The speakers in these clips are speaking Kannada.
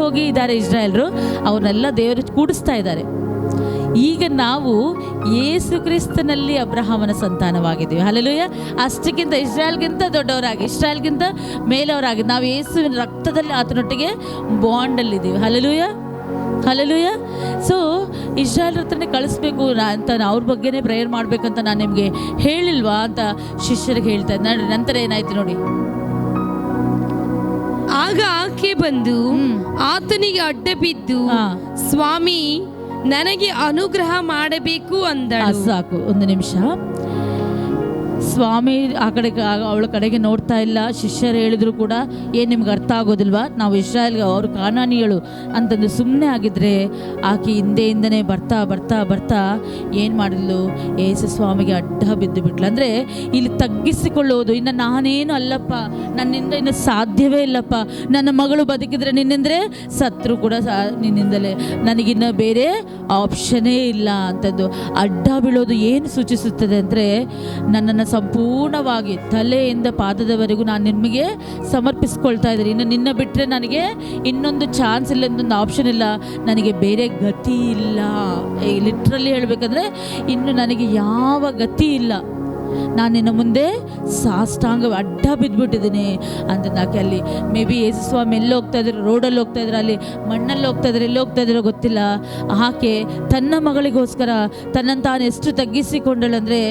ಹೋಗಿ ಇದ್ದಾರೆ ಇಸ್ರಾಯೇಲ್ರು, ಅವ್ರನ್ನೆಲ್ಲ ದೇವರು ಕೂಡಿಸ್ತಾ ಇದ್ದಾರೆ. ಈಗ ನಾವು ಯೇಸು ಕ್ರಿಸ್ತನಲ್ಲಿ ಅಬ್ರಹಾಮನ ಸಂತಾನವಾಗಿದ್ದೀವಿ. ಹಲ್ಲೆಲೂಯಾ. ಅಷ್ಟಕ್ಕಿಂತ ಇಸ್ರಾಯೇಲ್ಗಿಂತ ದೊಡ್ಡವರಾಗಿ, ಇಸ್ರಾಯೇಲ್ಗಿಂತ ಮೇಲವರಾಗಿ ನಾವು ಯೇಸುವಿನ ರಕ್ತದಲ್ಲಿ ಆತನೊಟ್ಟಿಗೆ ಬಾಂಡಲ್ಲಿದ್ದೀವಿ. ಹಲ್ಲೆಲೂಯಾ, ಹಲ್ಲೆಲೂಯಾ. ಸೊ ಇಸ್ರಾಯೇಲ್ ಹತ್ರನೇ ಕಳಿಸ್ಬೇಕು ಅಂತ ಅವ್ರ ಬಗ್ಗೆನೇ ಪ್ರೇಯರ್ ಮಾಡ್ಬೇಕಂತ ನಾನು ನಿಮಗೆ ಹೇಳಿಲ್ವಾ ಅಂತ ಶಿಷ್ಯರಿಗೆ ಹೇಳ್ತಾ ಇದ್ದೆ. ನಂತರ ಏನಾಯ್ತು ನೋಡಿ. ಆಗ ಆಕೆ ಬಂದು ಆತನಿಗೆ ಅಡ್ಡ ಬಿದ್ದು, ಸ್ವಾಮಿ, ನನಗೆ ಅನುಗ್ರಹ ಮಾಡಬೇಕು ಅಂದಳು. ಸಾಕು, ಒಂದು ನಿಮಿಷ. ಸ್ವಾಮಿ ಅವಳ ಕಡೆಗೆ ನೋಡ್ತಾ ಇಲ್ಲ. ಶಿಷ್ಯರು ಹೇಳಿದ್ರು ಕೂಡ ಏನು ನಿಮ್ಗೆ ಅರ್ಥ ಆಗೋದಿಲ್ವಾ? ನಾವು ಇಸ್ರಾಯೇಲ್ಗೆ ಅವರು ಕಾನಾನಿಗಳು ಅಂತಂದು ಸುಮ್ಮನೆ ಆಗಿದ್ರೆ ಆಕೆ ಹಿಂದೆಯಿಂದನೇ ಬರ್ತಾ ಬರ್ತಾ ಬರ್ತಾ ಏನು ಮಾಡಿದ್ಲು? ಯೇಸು ಸ್ವಾಮಿಗೆ ಅಡ್ಡ ಬಿದ್ದು ಬಿಟ್ಲು. ಅಂದರೆ ಇಲ್ಲಿ ತಗ್ಗಿಸಿಕೊಳ್ಳುವುದು, ಇನ್ನು ನಾನೇನು ಅಲ್ಲಪ್ಪ, ನನ್ನಿಂದ ಇನ್ನು ಸಾಧ್ಯವೇ ಇಲ್ಲಪ್ಪ, ನನ್ನ ಮಗಳು ಬದುಕಿದ್ರೆ ನಿನ್ನಿಂದರೆ, ಸತ್ರು ಕೂಡ ನಿನ್ನಿಂದಲೇ, ನನಗಿನ್ನ ಬೇರೆ ಆಪ್ಷನ್ನೇ ಇಲ್ಲ ಅಂತಂದು ಅಡ್ಡ ಬೀಳೋದು ಏನು ಸೂಚಿಸುತ್ತದೆ ಅಂದರೆ, ನನ್ನನ್ನು ಸಂಪೂರ್ಣವಾಗಿ ತಲೆಯಿಂದ ಪಾದದವರೆಗೂ ನಾನು ನಿಮಗೆ ಸಮರ್ಪಿಸ್ಕೊಳ್ತಾ ಇದ್ದೀನಿ. ಇನ್ನು ನಿನ್ನ ಬಿಟ್ಟರೆ ನನಗೆ ಇನ್ನೊಂದು ಚಾನ್ಸ್ ಇಲ್ಲ, ಇನ್ನೊಂದು ಆಪ್ಷನ್ ಇಲ್ಲ, ನನಗೆ ಬೇರೆ ಗತಿ ಇಲ್ಲ. ಲಿಟ್ರಲಿ ಹೇಳಬೇಕಂದ್ರೆ ಇನ್ನು ನನಗೆ ಯಾವ ಗತಿ ಇಲ್ಲ, ನಾನು ನಿನ್ನ ಮುಂದೆ ಸಾಷ್ಟಾಂಗ ಅಡ್ಡ ಬಿದ್ದುಬಿಟ್ಟಿದ್ದೀನಿ ಅಂತ. ನಾಕೆ ಅಲ್ಲಿ ಮೇ ಬಿ ಯೇಸು ಸ್ವಾಮಿ ಎಲ್ಲಿ ಹೋಗ್ತಾ ಇದ್ರು, ರೋಡಲ್ಲಿ ಹೋಗ್ತಾ ಇದ್ರು, ಅಲ್ಲಿ ಮಣ್ಣಲ್ಲಿ ಹೋಗ್ತಾ ಇದ್ರು, ಎಲ್ಲಿ ಹೋಗ್ತಾ ಇದ್ರೋ ಗೊತ್ತಿಲ್ಲ. ಆಕೆ ತನ್ನ ಮಗಳಿಗೋಸ್ಕರ ತನ್ನನ್ನು ತಾನು ಎಷ್ಟು ತಗ್ಗಿಸಿಕೊಂಡಳಂದರೆ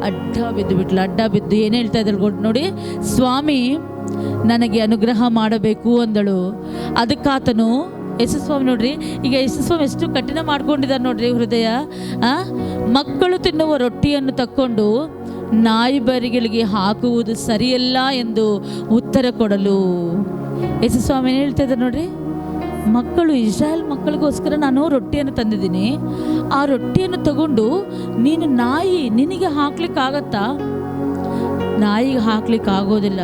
ಅಡ್ಡ ಬಿದ್ದುಬಿಟ್ಲು. ಅಡ್ಡ ಬಿದ್ದು ಏನು ಹೇಳ್ತಾ ಇದ್ರು ನೋಡಿ, ಸ್ವಾಮಿ ನನಗೆ ಅನುಗ್ರಹ ಮಾಡಬೇಕು ಅಂದಳು. ಅದಕ್ಕಾತನು ಯೇಸು ಸ್ವಾಮಿ ನೋಡ್ರಿ, ಈಗ ಯೇಸು ಸ್ವಾಮಿ ಎಷ್ಟು ಕಠಿಣ ಮಾಡ್ಕೊಂಡಿದ್ದಾರೆ ನೋಡ್ರಿ ಹೃದಯ. ಮಕ್ಕಳು ತಿನ್ನುವ ರೊಟ್ಟಿಯನ್ನು ತಕ್ಕೊಂಡು ನಾಯಿಬರಿಗಳಿಗೆ ಹಾಕುವುದು ಸರಿಯಲ್ಲ ಎಂದು ಉತ್ತರ ಕೊಡಲು ಯೇಸು ಸ್ವಾಮಿ ಏನು ಹೇಳ್ತಾ ಇದ್ದಾರೆ ನೋಡ್ರಿ. ಮಕ್ಕಳು, ಇಸ್ರಾಯೇಲ್ ಮಕ್ಕಳಿಗೋಸ್ಕರ ನಾನು ರೊಟ್ಟಿಯನ್ನು ತಂದಿದ್ದೀನಿ, ಆ ರೊಟ್ಟಿಯನ್ನು ತಗೊಂಡು ನೀನು ನಾಯಿ, ನಿನಗೆ ಹಾಕ್ಲಿಕ್ಕಾಗತ್ತಾ? ನಾಯಿಗೆ ಹಾಕ್ಲಿಕ್ಕೆ ಆಗೋದಿಲ್ಲ.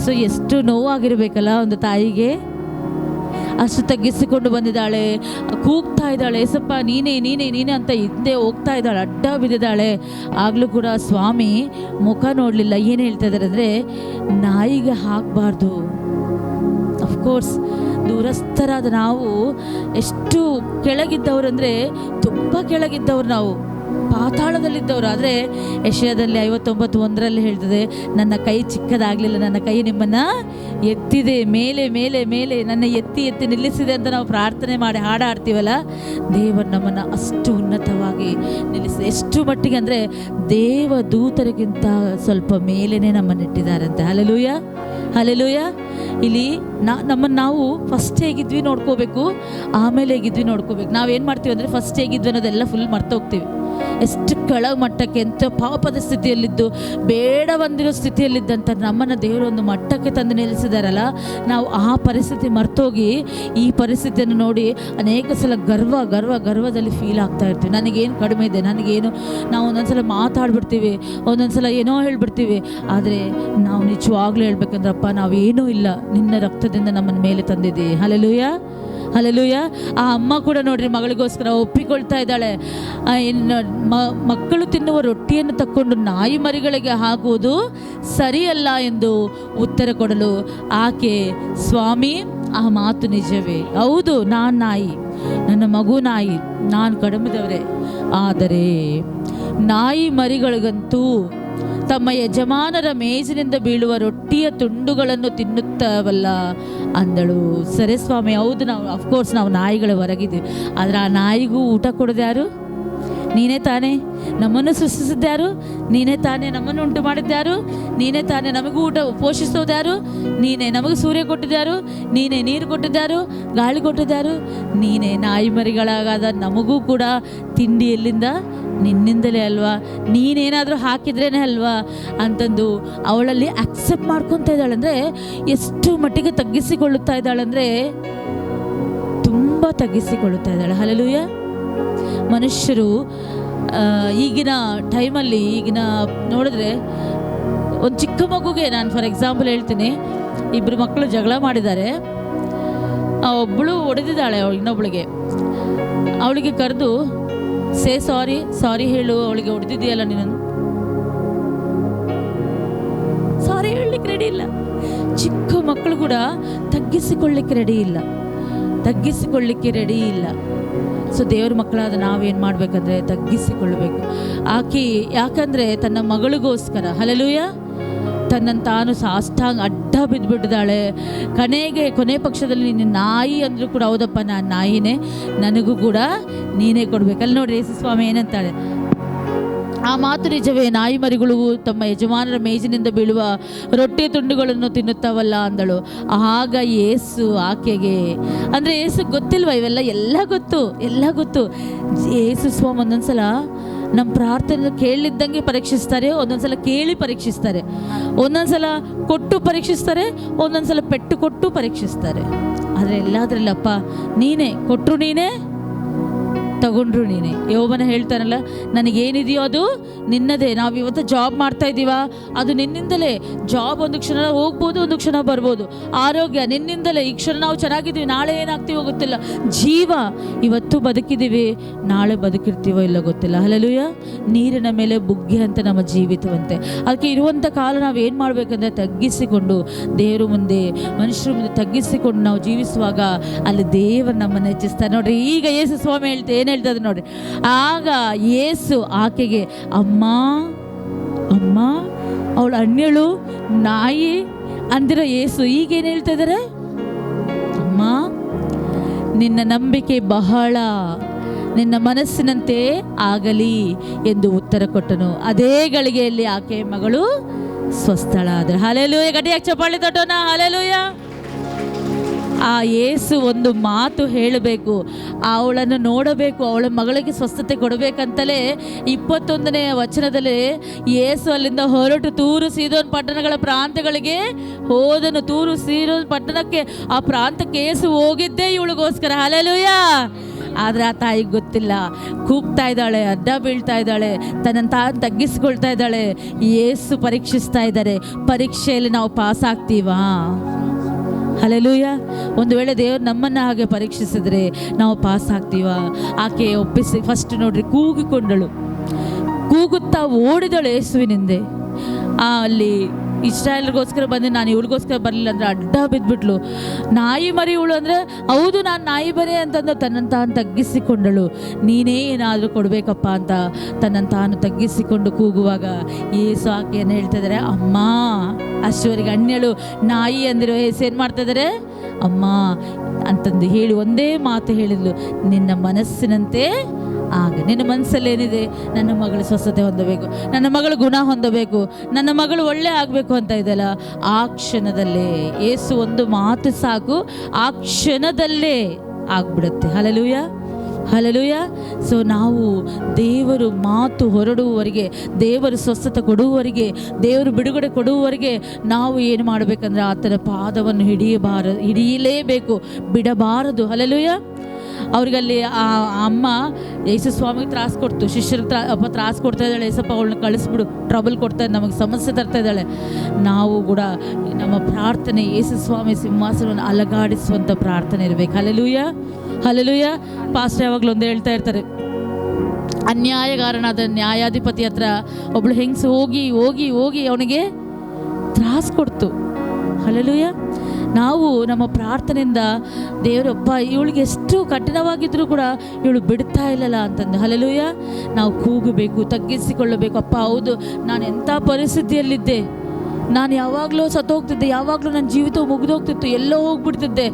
ಸೊ ಎಷ್ಟು ನೋವಾಗಿರ್ಬೇಕಲ್ಲ ಒಂದು ತಾಯಿಗೆ. ಅಷ್ಟು ತಗ್ಗಿಸಿಕೊಂಡು ಬಂದಿದ್ದಾಳೆ, ಕೂಗ್ತಾ ಇದ್ದಾಳೆ, ಏಸಪ್ಪ ನೀನೇ ನೀನೇ ನೀನೇ ಅಂತ ಹಿಂದೆ ಹೋಗ್ತಾ ಇದ್ದಾಳೆ, ಅಡ್ಡ ಬಿದ್ದಿದ್ದಾಳೆ. ಆಗಲೂ ಕೂಡ ಸ್ವಾಮಿ ಮುಖ ನೋಡಲಿಲ್ಲ. ಏನು ಹೇಳ್ತಾ ಇದ್ದಾರೆ ಅಂದರೆ, ನಾಯಿಗೆ ಹಾಕಬಾರ್ದು. ಅಫ್ಕೋರ್ಸ್ ದೂರಸ್ಥರಾದ ನಾವು ಎಷ್ಟು ಕೆಳಗಿದ್ದವರು ಅಂದರೆ ತುಂಬ ಕೆಳಗಿದ್ದವ್ರು, ನಾವು ಪಾತಾಳದಲ್ಲಿದ್ದವರು. ಆದರೆ ಯೆಶಾಯದಲ್ಲಿ 59:1 ಹೇಳ್ತದೆ, ನನ್ನ ಕೈ ಚಿಕ್ಕದಾಗಲಿಲ್ಲ, ನನ್ನ ಕೈ ನಿಮ್ಮನ್ನು ಎತ್ತಿದೆ, ಮೇಲೆ ಮೇಲೆ ಮೇಲೆ ನನ್ನ ಎತ್ತಿ ಎತ್ತಿ ನಿಲ್ಲಿಸಿದೆ ಅಂತ ನಾವು ಪ್ರಾರ್ಥನೆ ಮಾಡಿ ಹಾಡಾಡ್ತೀವಲ್ಲ, ದೇವರು ನಮ್ಮನ್ನು ಅಷ್ಟು ಉನ್ನತವಾಗಿ ನಿಲ್ಲಿಸಿದೆ. ಎಷ್ಟು ಮಟ್ಟಿಗೆ ಅಂದರೆ ದೇವದೂತರಿಗಿಂತ ಸ್ವಲ್ಪ ಮೇಲೇ ನಮ್ಮನ್ನು ಇಟ್ಟಿದ್ದಾರಂತೆ. Hallelujah, hallelujah. ಇಲ್ಲಿ ನಮ್ಮನ್ನು ನಾವು ಫಸ್ಟ್ ಹೇಗಿದ್ವಿ ನೋಡ್ಕೋಬೇಕು, ಆಮೇಲೆ ಹೇಗಿದ್ವಿ ನೋಡ್ಕೋಬೇಕು. ನಾವೇನು ಮಾಡ್ತೀವಿ ಅಂದರೆ ಫಸ್ಟ್ ಹೇಗಿದ್ವಿ ಅನ್ನೋದೆಲ್ಲ ಫುಲ್ ಮರ್ತೋಗ್ತೀವಿ. ಎಷ್ಟು ಕೆಳ ಮಟ್ಟಕ್ಕೆ, ಎಂಥ ಪಾಪದ ಸ್ಥಿತಿಯಲ್ಲಿದ್ದು, ಬೇಡ ಬಂದಿರೋ ಸ್ಥಿತಿಯಲ್ಲಿದ್ದಂಥ ನಮ್ಮನ್ನು ದೇವರು ಒಂದು ಮಟ್ಟಕ್ಕೆ ತಂದು ನಿಲ್ಲಿಸಿದಾರಲ್ಲ, ನಾವು ಆ ಪರಿಸ್ಥಿತಿ ಮರ್ತೋಗಿ ಈ ಪರಿಸ್ಥಿತಿಯನ್ನು ನೋಡಿ ಅನೇಕ ಸಲ ಗರ್ವದಲ್ಲಿ ಫೀಲ್ ಆಗ್ತಾ ಇರ್ತೀವಿ. ನನಗೇನು ಕಡಿಮೆ ಇದೆ, ನನಗೇನು, ನಾವು ಒಂದೊಂದ್ಸಲ ಮಾತಾಡ್ಬಿಡ್ತೀವಿ, ಒಂದೊಂದ್ಸಲ ಏನೋ ಹೇಳ್ಬಿಡ್ತೀವಿ. ಆದರೆ ನಾವು ನಿಜವಾಗ್ಲೂ ಹೇಳ್ಬೇಕಂದ್ರಪ್ಪ, ನಾವೇನೂ ಇಲ್ಲ, ನಿನ್ನ ರಕ್ತದಿಂದ ನಮ್ಮನ್ನ ಮೇಲೆ ತಂದಿದ್ದೀವಿ. Hallelujah, hallelujah. ಆ ಅಮ್ಮ ಕೂಡ ನೋಡ್ರಿ ಮಗಳಿಗೋಸ್ಕರ ಒಪ್ಪಿಕೊಳ್ತಾ ಇದ್ದಾಳೆ. ಮಕ್ಕಳು ತಿನ್ನುವ ರೊಟ್ಟಿಯನ್ನು ತಕ್ಕೊಂಡು ನಾಯಿ ಮರಿಗಳಿಗೆ ಹಾಕುವುದು ಸರಿಯಲ್ಲ ಎಂದು ಉತ್ತರ ಕೊಡಲು ಆಕೆ, ಸ್ವಾಮಿ ಆ ಮಾತು ನಿಜವೇ, ಹೌದು, ನಾನು ನಾಯಿ, ನನ್ನ ಮಗು ನಾಯಿ, ನಾನು ಕಡಿಮೆದವರೇ, ಆದರೆ ನಾಯಿ ಮರಿಗಳಿಗಂತೂ ತಮ್ಮ ಯಜಮಾನರ ಮೇಜಿನಿಂದ ಬೀಳುವ ರೊಟ್ಟಿಯ ತುಂಡುಗಳನ್ನು ತಿನ್ನುತ್ತವಲ್ಲ ಅಂದಳು. ಸರಿ ಸ್ವಾಮಿ, ಹೌದು, ನಾವು ಅಫ್ಕೋರ್ಸ್ ನಾವು ನಾಯಿಗಳ ಹೊರಗಿದ್ದೀವಿ, ಆದರೆ ಆ ನಾಯಿಗೂ ಊಟ ಕೊಡೋದು ಯಾರು? ನೀನೇ ತಾನೇ. ನಮ್ಮನ್ನು ಸೃಷ್ಟಿಸಿದ್ಯಾರು? ನೀನೇ ತಾನೇ. ನಮ್ಮನ್ನು ಉಂಟು ಮಾಡಿದ್ಯಾರು? ನೀನೇ ತಾನೇ. ನಮಗೂ ಊಟ ಪೋಷಿಸೋದ್ಯಾರು? ನೀನೇ. ನಮಗೆ ಸೂರ್ಯ ಕೊಟ್ಟಿದ್ಯಾರು? ನೀನೇ. ನೀರು ಕೊಟ್ಟಿದ್ಯಾರು? ಗಾಳಿ ಕೊಟ್ಟಿದ್ಯಾರು? ನೀನೇ. ನಾಯಿ ಮರಿಗಳಾಗಾದ ನಮಗೂ ಕೂಡ ತಿಂಡಿ ಎಲ್ಲಿಂದ? ನಿನ್ನಿಂದಲೇ ಅಲ್ವಾ, ನೀನೇನಾದರೂ ಹಾಕಿದ್ರೇನೆ ಅಲ್ವಾ ಅಂತಂದು ಅವಳಲ್ಲಿ ಅಕ್ಸೆಪ್ಟ್ ಮಾಡ್ಕೊತಾ ಇದ್ದಾಳೆ. ಅಂದರೆ ಎಷ್ಟು ಮಟ್ಟಿಗೆ ತಗ್ಗಿಸಿಕೊಳ್ಳುತ್ತಾ ಇದ್ದಾಳಂದರೆ ತುಂಬ ತಗ್ಗಿಸಿಕೊಳ್ಳುತ್ತಾ ಇದ್ದಾಳೆ. ಹಲ್ಲೆಲೂಯಾ. ಮನುಷ್ಯರು ಈಗಿನ ಟೈಮಲ್ಲಿ, ಈಗಿನ ನೋಡಿದ್ರೆ ಒಂದು ಚಿಕ್ಕ ಮಗುಗೆ, ನಾನು ಫಾರ್ ಎಕ್ಸಾಂಪಲ್ ಹೇಳ್ತೀನಿ, ಇಬ್ಬರು ಮಕ್ಕಳು ಜಗಳ ಮಾಡಿದ್ದಾರೆ, ಒಬ್ಬಳು ಹೊಡೆದಿದ್ದಾಳೆ ಇನ್ನೊಬ್ಳಿಗೆ. ಅವಳಿಗೆ ಕರೆದು ಸೇ ಸಾರಿ ಹೇಳು, ಅವಳಿಗೆ ಹೊಡೆದಿದೆಯಲ್ಲ ನೀನು, ಸಾರಿ ಹೇಳಲಿಕ್ಕೆ ರೆಡಿ ಇಲ್ಲ. ಚಿಕ್ಕ ಮಕ್ಕಳು ಕೂಡ ತಗ್ಗಿಸಿಕೊಳ್ಳಿಕ್ಕೆ ರೆಡಿ ಇಲ್ಲ. ತಗ್ಗಿಸಿಕೊಳ್ಳಿಕ್ಕೆ ರೆಡಿ ಇಲ್ಲ. ಸೊ ದೇವ್ರ ಮಕ್ಕಳಾದ ನಾವೇನು ಮಾಡಬೇಕಂದ್ರೆ ತಗ್ಗಿಸಿಕೊಳ್ಳಬೇಕು. ಆಕೆ ಯಾಕಂದರೆ ತನ್ನ ಮಗಳಿಗೋಸ್ಕರ, ಹಲ್ಲೆಲೂಯಾ, ತನ್ನನ್ನು ತಾನು ಸಾಷ್ಟಾಂಗ ಅಡ್ಡ ಬಿದ್ದುಬಿಟ್ಟಿದ್ದಾಳೆ. ಕೊನೆ ಪಕ್ಷದಲ್ಲಿ ನಿನ್ನ ನಾಯಿ ಅಂದರೂ ಕೂಡ ಹೌದಪ್ಪ, ನಾನು ನಾಯಿನೇ, ನನಗೂ ಕೂಡ ನೀನೇ ಕೊಡ್ಬೇಕು. ಅಲ್ಲಿ ನೋಡ್ರಿ ಯೇಸು ಸ್ವಾಮಿ ಏನಂತಾಳೆ, ಆ ಮಾತು ನಿಜವೇ, ನಾಯಿ ಮರಿಗಳು ತಮ್ಮ ಯಜಮಾನರ ಮೇಜಿನಿಂದ ಬೀಳುವ ರೊಟ್ಟಿ ತುಂಡುಗಳನ್ನು ತಿನ್ನುತ್ತಾವಲ್ಲ ಅಂದಳು. ಆಗ ಯೇಸು ಆಕೆಗೆ, ಅಂದರೆ ಯೇಸು ಗೊತ್ತಿಲ್ವ ಇವೆಲ್ಲ? ಎಲ್ಲ ಗೊತ್ತು. ಯೇಸು ಸ್ವಾಮಿ ಒಂದೊಂದ್ಸಲ ನಮ್ಮ ಪ್ರಾರ್ಥನೆ ಕೇಳಿದ್ದಂಗೆ ಪರೀಕ್ಷಿಸ್ತಾರೆ, ಒಂದೊಂದ್ಸಲ ಕೇಳಿ ಪರೀಕ್ಷಿಸ್ತಾರೆ, ಒಂದೊಂದ್ಸಲ ಕೊಟ್ಟು ಪರೀಕ್ಷಿಸ್ತಾರೆ, ಒಂದೊಂದ್ಸಲ ಪೆಟ್ಟು ಕೊಟ್ಟು ಪರೀಕ್ಷಿಸ್ತಾರೆ. ಆದರೆ ಎಲ್ಲದರಲ್ಲಪ್ಪ ನೀನೇ ಕೊಟ್ಟರು, ನೀನೇ ತಗೊಂಡ್ರು ನೀನೆ. ಯೋಬನ ಹೇಳ್ತಾನಲ್ಲ, ನನಗೇನಿದೆಯೋ ಅದು ನಿನ್ನದೇ. ನಾವು ಇವತ್ತು ಜಾಬ್ ಮಾಡ್ತಾ ಇದ್ದೀವಾ, ಅದು ನಿನ್ನಿಂದಲೇ. ಜಾಬ್ ಒಂದು ಕ್ಷಣ ಹೋಗ್ಬೋದು, ಒಂದು ಕ್ಷಣ ಬರ್ಬೋದು. ಆರೋಗ್ಯ ನಿನ್ನಿಂದಲೇ. ಈ ಕ್ಷಣ ನಾವು ಚೆನ್ನಾಗಿದ್ದೀವಿ, ನಾಳೆ ಏನಾಗ್ತೀವೋ ಗೊತ್ತಿಲ್ಲ. ಜೀವ ಇವತ್ತು ಬದುಕಿದ್ದೀವಿ, ನಾಳೆ ಬದುಕಿರ್ತೀವೋ ಇಲ್ಲ ಗೊತ್ತಿಲ್ಲ. ಹಲ್ಲೆಲೂಯಾ. ನೀರಿನ ಮೇಲೆ ಬುಗ್ಗೆ ಅಂತ ನಮ್ಮ ಜೀವಿತವಂತೆ. ಅದಕ್ಕೆ ಇರುವಂಥ ಕಾಲ ನಾವು ಏನು ಮಾಡಬೇಕಂದ್ರೆ ತಗ್ಗಿಸಿಕೊಂಡು ದೇವರ ಮುಂದೆ, ಮನುಷ್ಯರ ಮುಂದೆ ತಗ್ಗಿಸಿಕೊಂಡು ನಾವು ಜೀವಿಸುವಾಗ ಅಲ್ಲಿ ದೇವರು ನಮ್ಮನ್ನು ಹೆಚ್ಚಿಸ್ತಾರೆ. ನೋಡ್ರಿ, ಈಗ ಯೇಸು ಸ್ವಾಮಿ ಏನು ಹೇಳ್ತದೆ ನೋಡ್ರಿ. ಆಗ ಯೇಸು ಆಕೆಗೆ, ಅಮ್ಮ ಅವಳು ಅನ್ಯಳು, ನಾಯಿ ಅಂದಿರೋ ಯೇಸು ಈಗೇನು ಹೇಳ್ತಾ ಇದ್ದಾರೆ, ಅಮ್ಮ ನಿನ್ನ ನಂಬಿಕೆ ಬಹಳ, ನಿನ್ನ ಮನಸ್ಸಿನಂತೆ ಆಗಲಿ ಎಂದು ಉತ್ತರ ಕೊಟ್ಟನು. ಅದೇ ಗಳಿಗೆಯಲ್ಲಿ ಆಕೆ ಮಗಳು ಸ್ವಸ್ಥಳಾದರು. ಹಲ್ಲೆಲೂಯಾ. ಗಟ್ಟಿಯಾಗಿ ಚಪ್ಪಾಳೆ ತಟ್ಟೋಣ. ಹಲ್ಲೆಲೂಯಾ. ಆ ಯೇಸು ಒಂದು ಮಾತು ಹೇಳಬೇಕು, ಅವಳನ್ನು ನೋಡಬೇಕು, ಅವಳ ಮಗಳಿಗೆ ಸ್ವಸ್ಥತೆ ಕೊಡಬೇಕಂತಲೇ 21ನೇ ವಚನದಲ್ಲಿ ಯೇಸು ಅಲ್ಲಿಂದ ಹೊರಟು ತೂರು ಸೀದೋನ್ ಪಟ್ಟಣಗಳ ಪ್ರಾಂತ್ಯಗಳಿಗೆ ಹೋದನು. ತೂರು ಸೀದೋನ್ ಪಟ್ಟಣಕ್ಕೆ, ಆ ಪ್ರಾಂತಕ್ಕೆ ಯೇಸು ಹೋಗಿದ್ದೇ ಇವಳಿಗೋಸ್ಕರ. ಹಲ್ಲೆಲೂಯಾ. ಆದರೆ ಆ ತಾಯಿಗೆ ಗೊತ್ತಿಲ್ಲ. ಕೂಗ್ತಾ ಇದ್ದಾಳೆ, ಅಡ್ಡ ಬೀಳ್ತಾ ಇದ್ದಾಳೆ, ತನ್ನನ್ನು ತಾನು ತಗ್ಗಿಸ್ಕೊಳ್ತಾ ಇದ್ದಾಳೆ. ಯೇಸು ಪರೀಕ್ಷಿಸ್ತಾ ಇದ್ದಾರೆ, ಪರೀಕ್ಷೆಯಲ್ಲಿ ನಾವು ಪಾಸ್ ಆಗ್ತೀವಾ? ಹಲ್ಲೆಲೂಯಾ. ಒಂದು ವೇಳೆ ದೇವರು ನಮ್ಮನ್ನು ಹಾಗೆ ಪರೀಕ್ಷಿಸಿದ್ರೆ ನಾವು ಪಾಸ್ ಆಗ್ತೀವ? ಆಕೆ ಒಪ್ಪಿಸಿ ಫಸ್ಟ್ ನೋಡ್ರಿ, ಕೂಗುತ್ತಾ ಓಡಿದಳು ಯೇಸುವಿನಿಂದೆ. ಅಲ್ಲಿ ಇಸ್ರಾಯೇಲ್ಗೋಸ್ಕರ ಬಂದು ನಾನು ಇವಳಿಗೋಸ್ಕರ ಬರಲಿಲ್ಲ ಅಂದರೆ ಅಡ್ಡ ಬಿದ್ದುಬಿಟ್ಲು. ನಾಯಿ ಮರಿ ಇವಳು ಅಂದರೆ, ಹೌದು ನಾನು ನಾಯಿ ಮರಿ ಅಂತಂದು ತನ್ನನ್ನು ತಾನು ತಗ್ಗಿಸಿಕೊಂಡಳು. ನೀನೇ ಏನಾದರೂ ಕೊಡಬೇಕಪ್ಪ ಅಂತ ತನ್ನನ್ನು ತಾನು ತಗ್ಗಿಸಿಕೊಂಡು ಕೂಗುವಾಗ ಯೇಸು ಆಕೆಯನ್ನು ಹೇಳ್ತಾ ಇದ್ದಾರೆ, ಅಮ್ಮ. ಅಷ್ಟುವರೆಗೆ ಅನ್ಯಳು, ನಾಯಿ ಅಂದಿರೋ ಯೇಸು ಏನು ಮಾಡ್ತಾ ಇದ್ದಾರೆ, ಅಮ್ಮ ಅಂತಂದು ಹೇಳಿ ಒಂದೇ ಮಾತು ಹೇಳಿದ್ಲು, ನಿನ್ನ ಮನಸ್ಸಿನಂತೆ ಆಗ. ನಿನ್ನ ಮನಸ್ಸಲ್ಲಿ ಏನಿದೆ, ನನ್ನ ಮಗಳು ಸ್ವಸ್ಥತೆ ಹೊಂದಬೇಕು, ನನ್ನ ಮಗಳು ಗುಣ ಹೊಂದಬೇಕು, ನನ್ನ ಮಗಳು ಒಳ್ಳೆ ಆಗಬೇಕು ಅಂತ ಇದೆಯಲ್ಲ, ಆ ಕ್ಷಣದಲ್ಲೇ ಯೇಸು ಒಂದು ಮಾತು ಸಾಕು, ಆ ಕ್ಷಣದಲ್ಲೇ ಆಗ್ಬಿಡುತ್ತೆ. ಹಲ್ಲೆಲೂಯಾ. ಹಲ್ಲೆಲೂಯಾ. ಸೊ ನಾವು ದೇವರು ಮಾತು ಹೊರಡುವವರೆಗೆ, ದೇವರು ಸ್ವಸ್ಥತೆ ಕೊಡುವವರೆಗೆ, ದೇವರು ಬಿಡುಗಡೆ ಕೊಡುವವರೆಗೆ ನಾವು ಏನು ಮಾಡಬೇಕಂದ್ರೆ ಆತನ ಪಾದವನ್ನು ಹಿಡಿಯಲೇಬೇಕು, ಬಿಡಬಾರದು. ಹಲ್ಲೆಲೂಯಾ. ಅವ್ರಿಗಲ್ಲಿ ಆ ಅಮ್ಮ ಯೇಸು ಸ್ವಾಮಿಗೆ ತ್ರಾಸು ಕೊಡ್ತು, ಶಿಷ್ಯರಿಗೆ ತ್ರಾಸು ಕೊಡ್ತಾ ಇದ್ದಾಳೆ. ಏಸಪ್ಪ ಅವಳನ್ನ ಕಳಿಸ್ಬಿಡು, ಟ್ರಬಲ್ ಕೊಡ್ತಾ ಇದ್ದಾಳೆ, ನಮಗೆ ಸಮಸ್ಯೆ ತರ್ತಾ ಇದ್ದಾಳೆ. ನಾವು ಕೂಡ ನಮ್ಮ ಪ್ರಾರ್ಥನೆ ಯೇಸು ಸ್ವಾಮಿ ಸಿಂಹಾಸನವನ್ನು ಅಲಗಾಡಿಸುವಂಥ ಪ್ರಾರ್ಥನೆ ಇರಬೇಕು. ಹಲ್ಲೆಲೂಯಾ. ಹಲ್ಲೆಲೂಯಾ. ಪಾಸ್ಟರ್ ಯಾವಾಗಲೂ ಒಂದು ಹೇಳ್ತಾ ಇರ್ತಾರೆ, ಅನ್ಯಾಯಗಾರನಾದ ನ್ಯಾಯಾಧಿಪತಿ ಹತ್ರ ಒಬ್ಳು ಹೆಂಗಸು ಹೋಗಿ ಅವನಿಗೆ ತ್ರಾಸು ಕೊಡ್ತು. ಹಲ್ಲೆಲೂಯಾ. ನಾವು ನಮ್ಮ ಪ್ರಾರ್ಥನೆಯಿಂದ ದೇವರಪ್ಪ ಇವಳಿಗೆ ಎಷ್ಟು ಕಠಿಣವಾಗಿದ್ದರೂ ಕೂಡ ಇವಳು ಬಿಡ್ತಾ ಇಲ್ಲಲ್ಲ ಅಂತಂದು, ಹಲ್ಲೆಲೂಯಾ, ನಾವು ಕೂಗಬೇಕು, ತಗ್ಗಿಸಿಕೊಳ್ಳಬೇಕು. ಅಪ್ಪ ಹೌದು, ನಾನು ಎಂಥ ಪರಿಸ್ಥಿತಿಯಲ್ಲಿದ್ದೆ, ನಾನು ಯಾವಾಗಲೂ ಸತ್ತೋಗ್ತಿದ್ದೆ, ಯಾವಾಗಲೂ ನನ್ನ ಜೀವಿತ ಮುಗಿದೋಗ್ತಿತ್ತು, ಎಲ್ಲೋ ಹೋಗ್ಬಿಡ್ತಿದ್ದೆ,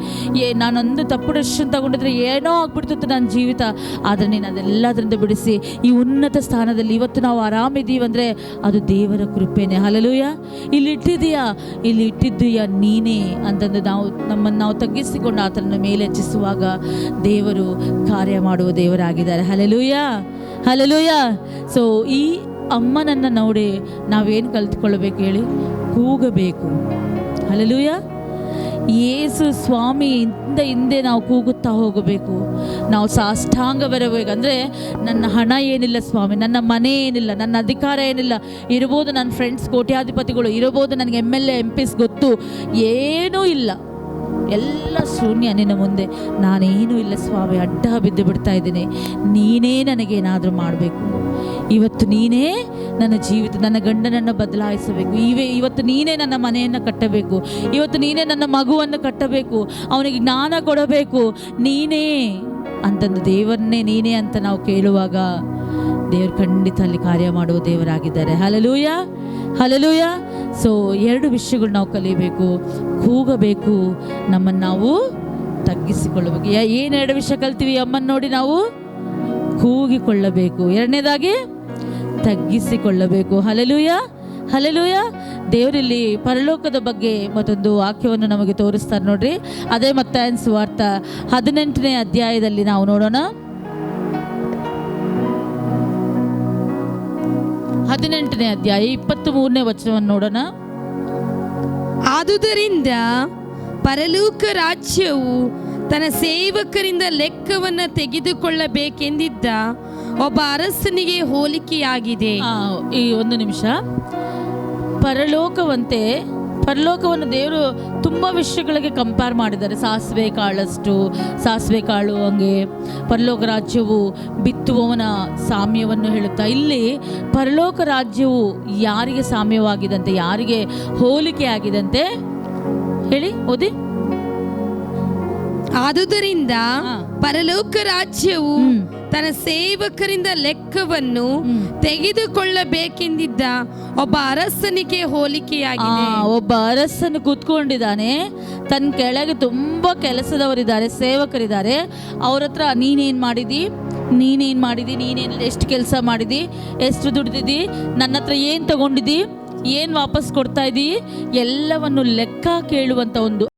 ನಾನೊಂದು ತಪ್ಪು ಡೆಸಿಷನ್ ತಗೊಂಡಿದ್ರೆ ಏನೋ ಆಗ್ಬಿಡ್ತಿತ್ತು ನನ್ನ ಜೀವಿತ. ಆದರೆ ನೀನು ಅದೆಲ್ಲದರಿಂದ ಬಿಡಿಸಿ ಈ ಉನ್ನತ ಸ್ಥಾನದಲ್ಲಿ ಇವತ್ತು ನಾವು ಆರಾಮಿದ್ದೀವಂದರೆ ಅದು ದೇವರ ಕೃಪೆನೇ. ಹಲ್ಲೆಲೂಯಾ. ಇಲ್ಲಿ ಇಟ್ಟಿದ್ದೀಯಾ ನೀನೇ ಅಂತಂದು ನಮ್ಮನ್ನು ನಾವು ತಗ್ಗಿಸಿಕೊಂಡು ಆತನ ಮೇಲೆ ಹೆಚ್ಚಿಸುವಾಗ ದೇವರು ಕಾರ್ಯ ಮಾಡುವ ದೇವರಾಗಿದ್ದಾರೆ. ಹಲ್ಲೆಲೂಯಾ. ಹಲ್ಲೆಲೂಯಾ. ಸೊ ಈ ಅಮ್ಮನನ್ನು ನೋಡಿ ನಾವೇನು ಕಲಿತ್ಕೊಳ್ಬೇಕು ಹೇಳಿ? ಕೂಗಬೇಕು. ಹಲ್ಲೆಲೂಯಾ. ಯೇಸು ಸ್ವಾಮಿ ಹಿಂದೆ ನಾವು ಕೂಗುತ್ತಾ ಹೋಗಬೇಕು. ನಾವು ಸಾಷ್ಟಾಂಗ ಬರಬೇಕು. ಅಂದರೆ ನನ್ನ ಹಣ ಏನಿಲ್ಲ ಸ್ವಾಮಿ, ನನ್ನ ಮನೆ ಏನಿಲ್ಲ, ನನ್ನ ಅಧಿಕಾರ ಏನಿಲ್ಲ, ಇರ್ಬೋದು ನನ್ನ ಫ್ರೆಂಡ್ಸ್ ಕೋಟ್ಯಾಧಿಪತಿಗಳು, ಇರ್ಬೋದು ನನಗೆ MLA MPs ಗೊತ್ತು, ಏನೂ ಇಲ್ಲ, ಎಲ್ಲ ಶೂನ್ಯ ನಿನ್ನ ಮುಂದೆ. ನಾನೇನೂ ಇಲ್ಲ ಸ್ವಾಮಿ, ಅಡ್ಡ ಬಿದ್ದು ಬಿಡ್ತಾ ಇದ್ದೀನಿ, ನೀನೇ ನನಗೇನಾದರೂ ಮಾಡಬೇಕು. ಇವತ್ತು ನೀನೇ ನನ್ನ ಜೀವಿತ, ನನ್ನ ಗಂಡನನ್ನು ಬದಲಾಯಿಸಬೇಕು. ಇವತ್ತು ನೀನೇ ನನ್ನ ಮನೆಯನ್ನು ಕಟ್ಟಬೇಕು. ಇವತ್ತು ನೀನೇ ನನ್ನ ಮಗುವನ್ನು ಕಟ್ಟಬೇಕು. ಅವನಿಗೆ ಜ್ಞಾನ ಕೊಡಬೇಕು. ನೀನೇ ಅಂತಂದು ದೇವರನ್ನೇ ನೀನೇ ಅಂತ ನಾವು ಕೇಳುವಾಗ ದೇವರು ಖಂಡಿತ ಅಲ್ಲಿ ಕಾರ್ಯ ಮಾಡುವ ದೇವರಾಗಿದ್ದಾರೆ. Hallelujah, hallelujah. ಸೊ 2 ವಿಷಯಗಳು ನಾವು ಕಲಿಬೇಕು. ಕೂಗಬೇಕು, ನಮ್ಮನ್ನು ನಾವು ತಗ್ಗಿಸಿಕೊಳ್ಳಬೇಕು. ಏನು 2 ವಿಷಯ ಕಲ್ತೀವಿ? ಅಮ್ಮನ ನೋಡಿ ನಾವು ಕೂಗಿಕೊಳ್ಳಬೇಕು, 2ನೇದಾಗಿ ತಗ್ಗಿಸಿಕೊಳ್ಳಬೇಕು. Hallelujah, hallelujah. ದೇವರಲ್ಲಿ ಪರಲೋಕದ ಬಗ್ಗೆ ಮತ್ತೊಂದು ವಾಕ್ಯವನ್ನು ನಮಗೆ ತೋರಿಸ್ತಾರೆ ನೋಡ್ರಿ. ಅದೇ ಮತ್ತಾಯನ ಸುವಾರ್ತ 18ನೇ ಅಧ್ಯಾಯದಲ್ಲಿ ನಾವು ನೋಡೋಣ. 18ನೇ ಅಧ್ಯಾಯ 23ನೇ ವಚನವನ್ನು ನೋಡೋಣ. ಆದುದರಿಂದ ಪರಲೋಕ ರಾಜ್ಯವು ತನ್ನ ಸೇವಕರಿಂದ ಲೆಕ್ಕವನ್ನು ತೆಗೆದುಕೊಳ್ಳಬೇಕೆಂದಿದ್ದ ಒಬ್ಬ ಅರಸನಿಗೆ ಹೋಲಿಕೆಯಾಗಿದೆ. ಈ 1 ನಿಮಿಷ. ಪರಲೋಕವನ್ನು ದೇವರು ತುಂಬ ವಿಷಯಗಳಿಗೆ ಕಂಪೇರ್ ಮಾಡಿದ್ದಾರೆ. ಸಾಸಿವೆ ಕಾಳು ಹಂಗೆ ಪರಲೋಕ ರಾಜ್ಯವು ಬಿತ್ತುವವನ ಸಾಮ್ಯವನ್ನು ಹೇಳುತ್ತಾ, ಇಲ್ಲಿ ಪರಲೋಕ ರಾಜ್ಯವು ಯಾರಿಗೆ ಸಾಮ್ಯವಾಗಿದಂತೆ, ಯಾರಿಗೆ ಹೋಲಿಕೆ ಆಗಿದಂತೆ ಹೇಳಿ, ಓದಿ. ಆದುದರಿಂದ ಪರಲೋಕ ರಾಜ್ಯವು ತನ್ನ ಸೇವಕರಿಂದ ಲೆಕ್ಕವನ್ನು ತೆಗೆದುಕೊಳ್ಳಬೇಕೆಂದಿದ್ದ ಒಬ್ಬ ಅರಸನಿಗೆ ಹೋಲಿಕೆಯಾಗಿದೆ. ಒಬ್ಬ ಅರಸನು ಕೂತ್ಕೊಂಡಿದ್ದಾನೆ, ತನ್ನ ಕೆಳಗೆ ತುಂಬ ಕೆಲಸದವರಿದ್ದಾರೆ, ಸೇವಕರಿದ್ದಾರೆ. ಅವ್ರ ಹತ್ರ ನೀನೇನು ಮಾಡಿದಿ, ನೀನೇನು ಎಷ್ಟು ಕೆಲಸ ಮಾಡಿದಿ, ಎಷ್ಟು ದುಡ್ದಿದ್ದಿ, ನನ್ನ ಹತ್ರ ಏನು ತಗೊಂಡಿದ್ದಿ, ಏನು ವಾಪಸ್ ಕೊಡ್ತಾ ಇದ್ದೀ, ಎಲ್ಲವನ್ನು ಲೆಕ್ಕ ಕೇಳುವಂಥ ಒಂದು